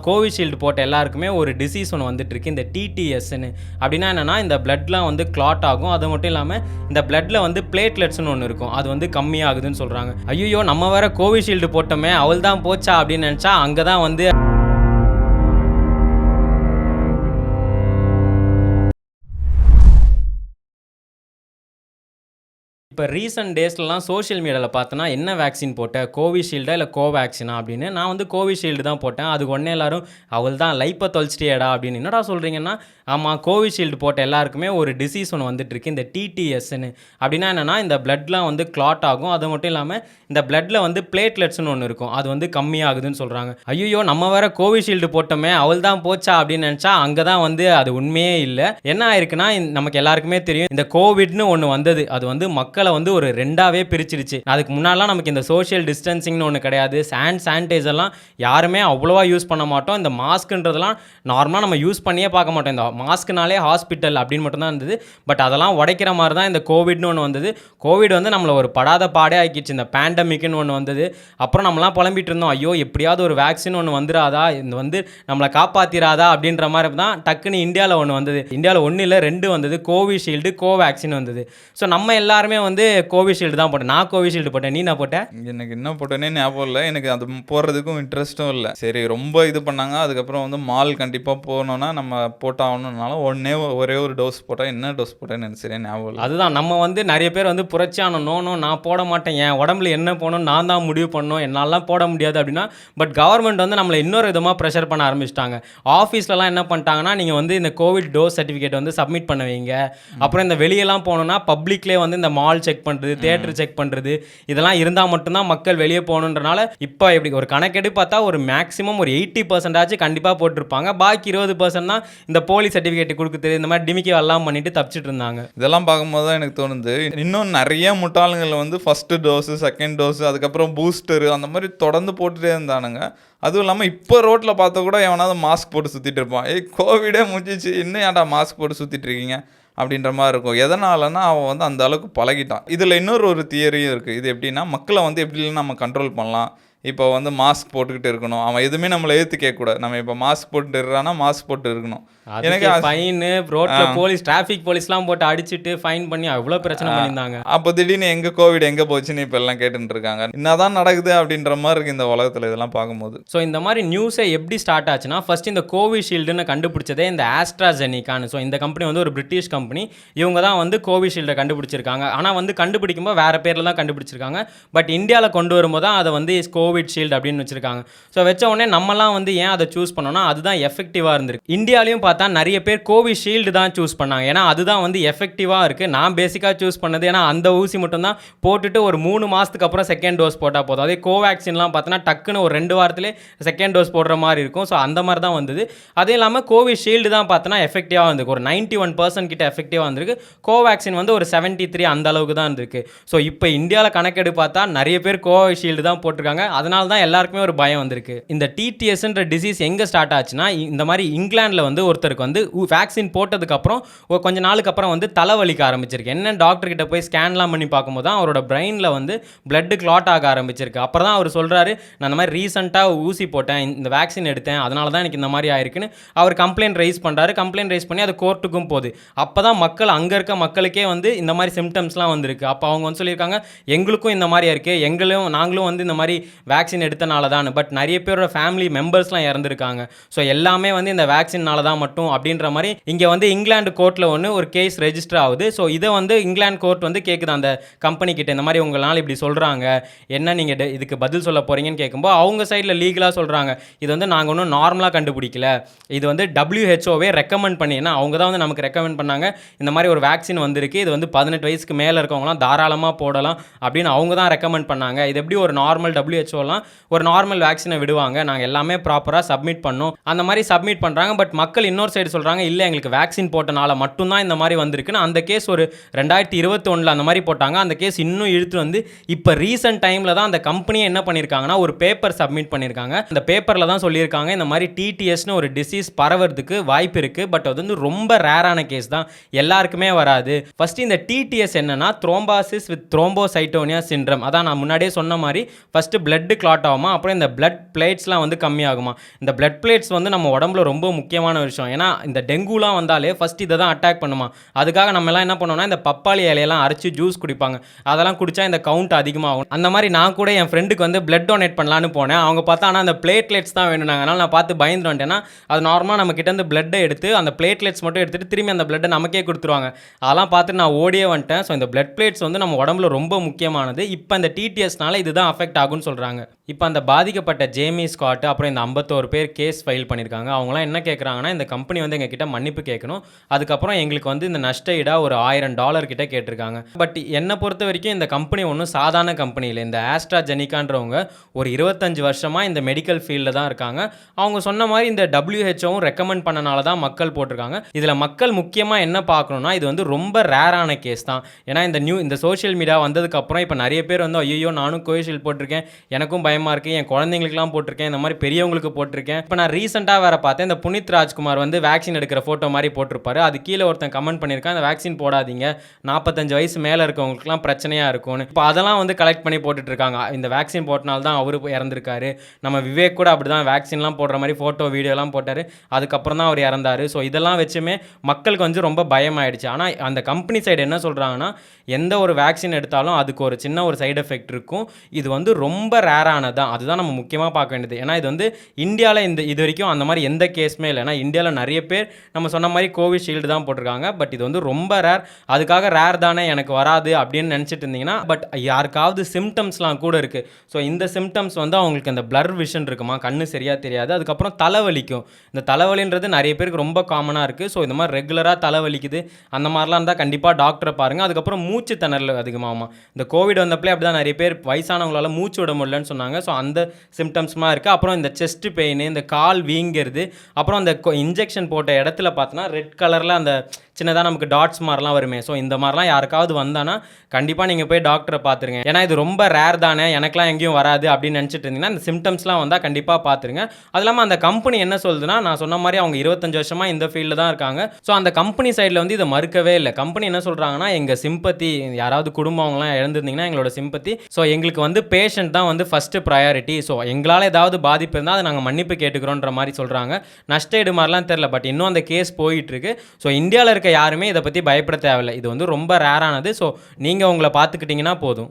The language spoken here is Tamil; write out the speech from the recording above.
கோவிஷீல்டு போட்ட எல்லாருக்குமே ஒரு டிசீஸ் ஒன்று வந்துட்டு இருக்கு, இந்த டிடிஎஸ்ன்னு. அப்படின்னா என்னன்னா, இந்த பிளட்லாம் வந்து கிளாட் ஆகும். அது மட்டும் இல்லாமல் இந்த பிளட்ல வந்து பிளேட்லெட்ஸ்னு ஒன்று இருக்கும், அது வந்து கம்மியாகுதுன்னு சொல்கிறாங்க. ஐயோ நம்ம வேற கோவிஷீல்டு போட்டோமே, அவள் தான் போச்சா அப்படின்னு நினச்சா அங்கே தான் வந்து இப்போ ரீசெண்ட் டேஸ்லலாம் சோஷியல் மீடியாவில் பார்த்தோன்னா என்ன வேக்சின் போட்டேன், கோவிஷீல்டா இல்லை கோவேக்சினா அப்படின்னு. நான் வந்து கோவிஷீல்டு தான் போட்டேன். அதுக்கு உடனே எல்லாரும் அவள் தான் லைப்பை தொலைச்சிட்டியடா அப்படின்னு. என்னடா சொல்கிறீங்கன்னா, ஆமாம் கோவிஷீல்டு போட்ட எல்லாருக்குமே ஒரு டிசீஸ் ஒன்று வந்துட்டுருக்கு, இந்த டிடிஎஸ்ன்னு. அப்படின்னா என்னென்னா, இந்த பிளட்லாம் வந்து கிளாட் ஆகும். அது மட்டும் இல்லாமல் இந்த பிளட்டில் வந்து பிளேட்லெட்ஸ்னு ஒன்று இருக்கும், அது வந்து கம்மியாகுதுன்னு சொல்கிறாங்க. ஐயோ நம்ம வேற கோவிஷீல்டு போட்டோமே, அவள் தான் போச்சா அப்படின்னு நினச்சா அங்கே தான் வந்து அது உண்மையே இல்லை. என்ன ஆயிருக்குன்னா, நமக்கு எல்லாருக்குமே தெரியும், இந்த கோவிட்னு ஒன்று வந்தது. அது வந்து மக்களை வந்து ஒரு ரெண்டாவே பிரிச்சிருச்சு. அதுக்கு முன்னாடிலாம் நமக்கு இந்த சோஷியல் டிஸ்டன்சிங்னு ஒன்று கிடையாது. சானிடைசர்லாம் யாருமே அவ்வளோவா யூஸ் பண்ண மாட்டோம். இந்த மாஸ்க்குன்றதெல்லாம் நார்மலாக நம்ம யூஸ் பண்ணியே பார்க்க மாட்டோம். இந்த மாஸ்க்குனாலே ஹாஸ்பிட்டல் அப்படின்னு மட்டும்தான் இருந்தது. பட் அதெல்லாம் உடைக்கிற மாதிரி தான் இந்த கோவிட்னு ஒன்று வந்தது. கோவிட் வந்து நம்மளை ஒரு படாத பாடே ஆக்கிடுச்சு. இந்த பேண்டமிக்னு ஒன்று வந்தது. அப்புறம் நம்மளாம் புலம்பிட்டு இருந்தோம், ஐயோ எப்படியாவது ஒரு வேக்சின் ஒன்று வந்துடாதா, இந்த வந்து நம்மளை காப்பாற்றிடாதா அப்படின்ற மாதிரி தான் டக்குன்னு இந்தியாவில் ஒன்று வந்தது. இந்தியாவில் ஒன்று இல்லை 2 வந்தது, கோவிஷீல்டு கோவேக்சின் வந்தது. ஸோ நம்ம எல்லாருமே வந்து கோவிஷீல்டு தான் போட்டேன். நான் கோவிஷீல்டு போட்டேன். நீ நான் போட்டேன்? எனக்கு என்ன போட்டேனே ஞாபகம் இல்லை. எனக்கு அது போடுறதுக்கும் இன்ட்ரெஸ்ட்டும் இல்லை. சரி ரொம்ப இது பண்ணாங்க. அதுக்கப்புறம் வந்து மால் கண்டிப்பாக போகணுன்னா நம்ம போட்டாகணுன்னால ஒரே ஒரு டோஸ் போட்டால் என்ன டோஸ் போட்டேன்னு எனக்கு சரியா ஞாபகம் இல்லை. அதுதான் நம்ம வந்து நிறைய பேர் வந்து புரட்சியான நோனோ நான் போட மாட்டேன், என் உடம்புல என்ன போகணும் நான் தான் முடிவு பண்ணணும், என்னாலாம் போட முடியாது அப்படின்னா. பட் கவர்மெண்ட் வந்து நம்மளை இன்னொரு விதமாக ப்ரெஷர் பண்ண ஆரம்பிச்சிட்டாங்க. ஆஃபீஸ்லலாம் என்ன பண்ணிட்டாங்கன்னா, நீங்கள் வந்து இந்த கோவிட் டோஸ் சர்டிஃபிகேட் வந்து சப்மிட் பண்ண வைங்க. அப்புறம் இந்த வெளியெல்லாம் போனோன்னா பப்ளிக்லேயே வந்து இந்த மால் செக் பண்ணுறது, தியேட்டர் செக் பண்ணுறது, இதெல்லாம் இருந்தால் மட்டும்தான் மக்கள் வெளியே போகணுன்றனால இப்போ எப்படி ஒரு கணக்கெடு பார்த்தா ஒரு மேக்ஸிமம் ஒரு 80% கண்டிப்பாக போட்டிருப்பாங்க. பாக்கி 20% தான் இந்த போலி சர்டிஃபிகேட் கொடுக்குறது, இந்த மாதிரி டிமிக்கி எல்லாம் பண்ணிட்டு தப்பிச்சிட்டு இருந்தாங்க. இதெல்லாம் பார்க்கும்போது தான் எனக்கு தோணுது, இன்னும் நிறைய முட்டாளுங்கள் வந்து ஃபஸ்ட்டு டோஸு, செகண்ட் டோஸு, அதுக்கப்புறம் பூஸ்டரு அந்த மாதிரி தொடர்ந்து போட்டுகிட்டே இருந்தானுங்க. அதுவும் இல்லாமல் இப்போ ரோட்டில் பார்த்தா கூட எவனாவது மாஸ்க் போட்டு சுற்றிட்டு இருப்பான். கோவிடே முடிஞ்சிச்சு, இன்னும் ஏன்டா மாஸ்க் போட்டு சுற்றிட்டு இருக்கீங்க அப்படின்ற மாதிரி இருக்கும். எதனாலன்னா அவன் வந்து அந்த அளவுக்கு பழகிட்டான். இதில் இன்னொரு தியரியும் இருக்குது. இது எப்படின்னா, மக்களை வந்து எப்படிலாம் நம்ம கண்ட்ரோல் பண்ணலாம். இப்போ வந்து மாஸ்க் போட்டுக்கிட்டு இருக்கணும், அவன் எதுவுமே நம்மளை ஏற்று கேட்கக்கூடாது. நம்ம இப்போ மாஸ்க் போட்டு இருக்கானா மாஸ்க் போட்டு இருக்கணும். எனக்கு ஃபைனு ரோட்ல போலீஸ் டிராஃபிக் போலீஸ்லாம் போட்டு அடிச்சுட்டு ஃபைன் பண்ணி அவ்வளோ பிரச்சனை பண்ணியிருந்தாங்க. அப்போ திடீர்னு எங்கே கோவிட் எங்கே போச்சுன்னு இப்போ எல்லாம் கேட்டுட்டு இருக்காங்க. என்னதான் நடக்குது அப்படின்ற மாதிரி இருக்குது இந்த உலகத்தில் இதெல்லாம் பார்க்கும்போது. ஸோ இந்த மாதிரி நியூஸை எப்படி ஸ்டார்ட் ஆச்சுன்னா, ஃபர்ஸ்ட் இந்த கோவிஷீல்டுன்னு கண்டுபிடிச்சதே இந்த ஆஸ்ட்ராஜெனிகான்னு. ஸோ இந்த கம்பெனி வந்து ஒரு பிரிட்டிஷ் கம்பெனி. இவங்க தான் வந்து கோவிஷீல்டை கண்டுபிடிச்சிருக்காங்க. ஆனால் வந்து கண்டுபிடிக்கும்போது வேறு பேரில் தான் கண்டுபிடிச்சிருக்காங்க. பட் இந்தியாவில் கொண்டு வரும்போது தான் அதை வந்து கோவிட் ஷீல்டு அப்படின்னு வச்சிருக்காங்க. ஸோ வச்ச உடனே நம்மலாம் வந்து ஏன் அதை சூஸ் பண்ணோம்னா, அதுதான் எஃபெக்டிவாக இருந்திருக்கு. இந்தியாலையும் பார்த்தா நிறைய பேர் கோவிஷீல்டு தான் சூஸ் பண்ணாங்க. ஏன்னா அதுதான் வந்து எஃபெக்டிவாக இருக்குது. நான் பேசிக்காக சூஸ் பண்ணது ஏன்னா அந்த ஊசி மட்டும் தான் போட்டுட்டு ஒரு 3 மாதத்துக்கு அப்புறம் செகண்ட் டோஸ் போட்டால் போதும். அதே கோவேக்சின்லாம் பார்த்தோன்னா டக்குன்னு ஒரு 2 வாரத்திலே செகண்ட் டோஸ் போடுற மாதிரி இருக்கும். ஸோ அந்த மாதிரி தான் வந்தது. அதே இல்லாமல் கோவிஷீல்டு தான் பார்த்தோன்னா எஃபெக்டிவாக இருந்திருக்கு. ஒரு 91% கிட்ட எஃபெக்டிவாக இருந்திருக்கு. கோவேக்சின் வந்து ஒரு 73 அந்த அளவுக்கு தான் இருந்திருக்கு. ஸோ இப்போ இந்தியாவில் கணக்கெடு பார்த்தா நிறைய பேர் கோவிஷீல்டு தான் போட்டிருக்காங்க. அதனால தான் எல்லாருக்குமே ஒரு பயம் வந்திருக்கு. இந்த டிடிஎஸ்ன்ற டிசீஸ் எங்கே ஸ்டார்ட் ஆச்சுன்னா, இந்த மாதிரி இங்கிலாண்டில் வந்து ஒருத்தருக்கு வந்து வேக்சின் போட்டதுக்கப்புறம் ஒரு கொஞ்ச நாளுக்கு அப்புறம் வந்து தலைவலிக்க ஆரம்பிச்சிருக்கு. என்ன டாக்டர் கிட்ட போய் ஸ்கேன்லாம் பண்ணி பார்க்கும்போது தான் அவரோட பிரெயினில் வந்து பிளட் கிளாட் ஆக ஆரம்பிச்சிருக்கு. அப்புறம் தான் அவர் சொல்கிறாரு, நான் இந்த மாதிரி ரீசெண்டாக ஊசி போட்டேன், இந்த வேக்சின் எடுத்தேன், அதனால தான் எனக்கு இந்த மாதிரி ஆயிருக்குன்னு அவர் கம்ப்ளைண்ட் ரைஸ் பண்ணுறாரு. கம்ப்ளைண்ட் ரைஸ் பண்ணி அது கோர்ட்டுக்கும் போகுது. அப்போ தான் மக்கள் அங்கே இருக்க மக்களுக்கே வந்து இந்த மாதிரி சிம்டம்ஸ்லாம் வந்திருக்கு. அப்போ அவங்க வந்து சொல்லியிருக்காங்க, எங்களுக்கும் இந்த மாதிரி இருக்குது, நாங்களும் வந்து இந்த மாதிரி வேக்சின் எடுத்தனால தான். பட் நிறைய பேரோட ஃபேமிலி மெம்பர்ஸ்லாம் இறந்துருக்காங்க. ஸோ எல்லாமே வந்து இந்த வேக்சின்னால தான் மட்டும் அப்படின்ற மாதிரி இங்கே வந்து இங்கிலாந்து கோர்ட்டில் ஒரு கேஸ் ரெஜிஸ்டர் ஆகுது. ஸோ இதை வந்து இங்கிலாந்து கோர்ட் வந்து கேட்குது அந்த கம்பெனி கிட்ட, இந்த மாதிரி உங்களால் இப்படி சொல்கிறாங்க, என்ன நீங்கள் இதுக்கு பதில் சொல்ல போகிறீங்கன்னு கேட்கும்போது அவங்க சைடில் லீகலாக சொல்கிறாங்க, இது வந்து நாங்கள் ஒன்றும் நார்மலாக கண்டுபிடிக்கல, இது வந்து WHO ரெக்கமெண்ட் பண்ணி, ஏன்னா அவங்க தான் வந்து நமக்கு ரெக்கமெண்ட் பண்ணாங்க, இந்த மாதிரி ஒரு வேக்சின் வந்திருக்கு, இது வந்து 18 வயசுக்கு மேலே இருக்கவங்களாம் தாராளமாக போடலாம் அப்படின்னு அவங்க தான் ரெக்கமெண்ட் பண்ணாங்க. இது எப்படி ஒரு நார்மல் WHOலாம் ஒரு நார்மல் வேக்சினை விடுவாங்க, நாங்கள் எல்லாமே ப்ராப்பராக சப்மிட் பண்ணோம், அந்த மாதிரி சப்மிட் பண்ணுறாங்க. பட் மக்கள் இன்னொரு சைடு சொல்கிறாங்க, இல்லை எங்களுக்கு வேக்சின் போட்டனால மட்டும்தான் இந்த மாதிரி வந்திருக்குன்னு. அந்த கேஸ் ஒரு 2021 அந்த மாதிரி போட்டாங்க. அந்த கேஸ் இன்னும் இழுத்து வந்து இப்போ ரீசெண்ட் டைமில் தான் அந்த கம்பெனியை என்ன பண்ணியிருக்காங்கன்னா ஒரு பேப்பர் சப்மிட் பண்ணியிருக்காங்க. அந்த பேப்பரில் தான் சொல்லியிருக்காங்க, இந்த மாதிரி டிடிஎஸ்னு ஒரு டிசீஸ் பரவறதுக்கு வாய்ப்பு இருக்குது, பட் அது வந்து ரொம்ப ரேரான கேஸ் தான், எல்லாருக்குமே வராது. ஃபர்ஸ்ட் இந்த டிடிஎஸ் என்னன்னா த்ரோம்பாசிஸ் வித் த்ரோம்போசைட்டோனியா சிண்ட்ரம். அதான் நான் முன்னாடியே சொன்ன மாதிரி ஃபர்ஸ்ட் பிளட் பிளட் கிளாட் ஆகுமா, அப்புறம் இந்த பிளட் பிளேட்ஸ்லாம் வந்து கம்மியாகுமா. இந்த பிளட் பிளேட்ஸ் வந்து நம்ம உடம்புல ரொம்ப முக்கியமான விஷயம். ஏன்னா இந்த டெங்குலாம் வந்தாலே ஃபர்ஸ்ட் இதை தான் அட்டாக் பண்ணுமா. அதுக்காக நம்ம எல்லாம் என்ன பண்ணுவோம்னா இந்த பப்பாளி இலையெல்லாம் அரைச்சி ஜூஸ் குடிப்பாங்க. அதெல்லாம் குடிச்சா இந்த கவுண்ட் அதிகமாகும். அந்த மாதிரி நான் கூட என் ஃப்ரெண்டுக்கு வந்து பிளட் டொனேட் பண்ணலான்னு போனேன். அவங்க பார்த்தா ஆனால் அந்த பிளேட்லெட்ஸ் தான் வேணும்னாங்க. அதனால் நான் பார்த்து பயந்து வந்துட்டேன்னா அது நார்மலாக நம்ம கிட்ட இருந்து பிளட்டை எடுத்து அந்த பிளேட்லெட்ஸ் மட்டும் எடுத்துட்டு திரும்பி அந்த பிளட்டை நமக்கே கொடுத்துருவாங்க. அதெல்லாம் பார்த்துட்டு நான் ஓடியே வந்துட்டேன். ஸோ இந்த பிளட் பிளேட்ஸ் வந்து நம்ம உடம்புல ரொம்ப முக்கியமானது. இப்போ இந்த டிடிஎஸ்னால இதுதான் அஃபெக்ட் ஆகும்னு சொல்கிறாங்க. இப்போ அந்த பாதிக்கப்பட்ட ஜேமி ஸ்காட் அப்புறம் இந்த 51 பேர் கேஸ் ஃபைல் பண்ணியிருக்காங்க. அவங்களாம் என்ன கேட்குறாங்கன்னா இந்த கம்பெனி வந்து எங்ககிட்ட மன்னிப்பு கேட்கணும், அதுக்கப்புறம் எங்களுக்கு வந்து இந்த நஷ்ட ஈடாக ஒரு $1000 கிட்ட கேட்டிருக்காங்க. பட் என்னை பொறுத்த வரைக்கும் இந்த கம்பெனி ஒன்றும் சாதாரண கம்பெனி இல்லை. இந்த ஆஸ்ட்ராஜெனிகான்றவங்க ஒரு 25 வருஷமாக இந்த மெடிக்கல் ஃபீல்டில் தான் இருக்காங்க. அவங்க சொன்ன மாதிரி இந்த WHO ரெக்கமெண்ட் பண்ணனால தான் மக்கள் போட்டிருக்காங்க. இதில் மக்கள் முக்கியமாக என்ன பார்க்கணும்னா இது வந்து ரொம்ப ரேரான கேஸ் தான். ஏன்னா இந்த சோஷியல் மீடியா வந்ததுக்கப்புறம் இப்போ நிறைய பேர் வந்து ஐயோ நானும் கோவிஷீல்டு போட்டிருக்கேன், எனக்கும் பயமாக இருக்குது, என் குழந்தைங்களுக்குலாம் போட்டிருக்கேன், இந்த மாதிரி பெரியவங்களுக்கு போட்டிருக்கேன். இப்போ நான் ரீசெண்டாக வேறு பார்த்தேன், இந்த புனித் ராஜ்குமார் வந்து வேக்சின் எடுக்கிற ஃபோட்டோ மாதிரி போட்டிருப்பாரு. அது கீழே ஒருத்தன் கமெண்ட் பண்ணியிருக்கான், இந்த வேக்சின் போடாதீங்க, 45 வயசு மேலே இருக்கவங்களுக்குலாம் பிரச்சனையாக இருக்கும்னு. இப்போ அதெல்லாம் வந்து கலெக்ட் பண்ணி போட்டுட்டு இருக்காங்க. இந்த வேக்சின் போட்டனால தான் அவரு இறந்துருக்காரு. நம்ம விவேக் கூட அப்படி தான் வேக்சின்லாம் போடுற மாதிரி ஃபோட்டோ வீடியோலாம் போட்டார், அதுக்கப்புறம் தான் அவர் இறந்தார். ஸோ இதெல்லாம் வச்சுமே மக்களுக்கு வந்து ரொம்ப பயமாயிடுச்சு. ஆனால் அந்த கம்பெனி சைடு என்ன சொல்கிறாங்கன்னா எந்த ஒரு வேக்சின் எடுத்தாலும் அதுக்கு ஒரு சின்ன ஒரு சைடு எஃபெக்ட் இருக்கும். இது வந்து ரொம்ப ரேரானதான். அதுதான் நம்ம முக்கியமாக பார்க்க வேண்டியது. ஏன்னா இது வந்து இந்தியாவில் இது வரைக்கும் அந்த மாதிரி எந்த கேஸுமே இல்லை. ஏன்னா இந்தியாவில் நிறைய பேர் நம்ம சொன்ன மாதிரி கோவிஷீல்டு தான் போட்டிருக்காங்க. பட் இது வந்து ரொம்ப ரேர். அதுக்காக ரேர் தானே எனக்கு வராது அப்படின்னு நினச்சிட்டு இருந்தீங்கன்னா, பட் யாருக்காவது சிம்டம்ஸ்லாம் கூட இருக்குது. ஸோ இந்த சிம்டம்ஸ் வந்து அவங்களுக்கு அந்த பிளர் விஷன் இருக்குமா, கண்ணு சரியாக தெரியாது, அதுக்கப்புறம் தலைவலிக்கும். இந்த தலைவலின்றது நிறைய பேருக்கு ரொம்ப காமனாக இருக்குது. ஸோ இந்த மாதிரி ரெகுலராக தலைவலிக்குது அந்த மாதிரிலாம் இருந்தால் கண்டிப்பாக டாக்டரை பாருங்கள். அதுக்கப்புறம் மூச்சு திணறல் அதிகமாகுமா. இந்த கோவிட் வந்தப்பலே அப்படி தான் நிறைய பேர் வயசானவங்களால மூச்சு விட முடியலன்னு சொன்னாங்க. ஸோ அந்த சிம்டம்ஸ்மாக இருக்குது. அப்புறம் இந்த செஸ்ட் பெயின், இந்த கால் வீங்கிறது, அப்புறம் அந்த இன்ஜெக்ஷன் போட்ட இடத்துல பார்த்தோன்னா ரெட் கலரில் அந்த சின்னதாக நமக்கு டாட்ஸ் மாதிரிலாம் வருமே. ஸோ இந்த மாதிரிலாம் யாருக்காவது வந்தானா கண்டிப்பாக நீங்கள் போய் டாக்டரை பார்த்துருங்க. ஏன்னா இது ரொம்ப ரேர் தானே, எனக்குலாம் எங்கேயும் வராது அப்படின்னு நினச்சிட்டு இருந்தீங்கன்னா இந்த சிம்டம்ஸ்லாம் வந்தால் கண்டிப்பாக பார்த்துருங்க. அது இல்லாமல் அந்த கம்பெனி என்ன சொல்லுதுன்னா, நான் சொன்ன மாதிரி அவங்க 25 வருஷமாக இந்த ஃபீல்டில் தான் இருக்காங்க. ஸோ அந்த கம்பெனி சைடில் வந்து இதை மறுக்கவே இல்லை. கம்பெனி என்ன சொல்கிறாங்கன்னா எங்கள் சிம்பத்தி, யாராவது குடும்பம் அவங்களாம் இழந்திருந்தீங்கன்னா எங்களோட சிம்பத்தி. ஸோ எங்களுக்கு வந்து பேஷண்ட் தான் வந்து ஃபஸ்ட்டு ப்ரையாரிட்டி. ஸோ எங்களால் ஏதாவது பாதிப்பு இருந்தால் அதை நாங்கள் மன்னிப்பு கேட்டுக்கிறோன்ற மாதிரி சொல்கிறாங்க. நஷ்டஈடு மாதிரிலாம் தெரில, பட் இன்னும் அந்த கேஸ் போயிட்டுருக்கு. ஸோ இந்தியாவில் இருக்க யாருமே இதை பற்றி பயப்பட தேவையில்லை. இது வந்து ரொம்ப ரேரானது. ஸோ நீங்கள் உங்களை பார்த்துக்கிட்டிங்கன்னா போதும்.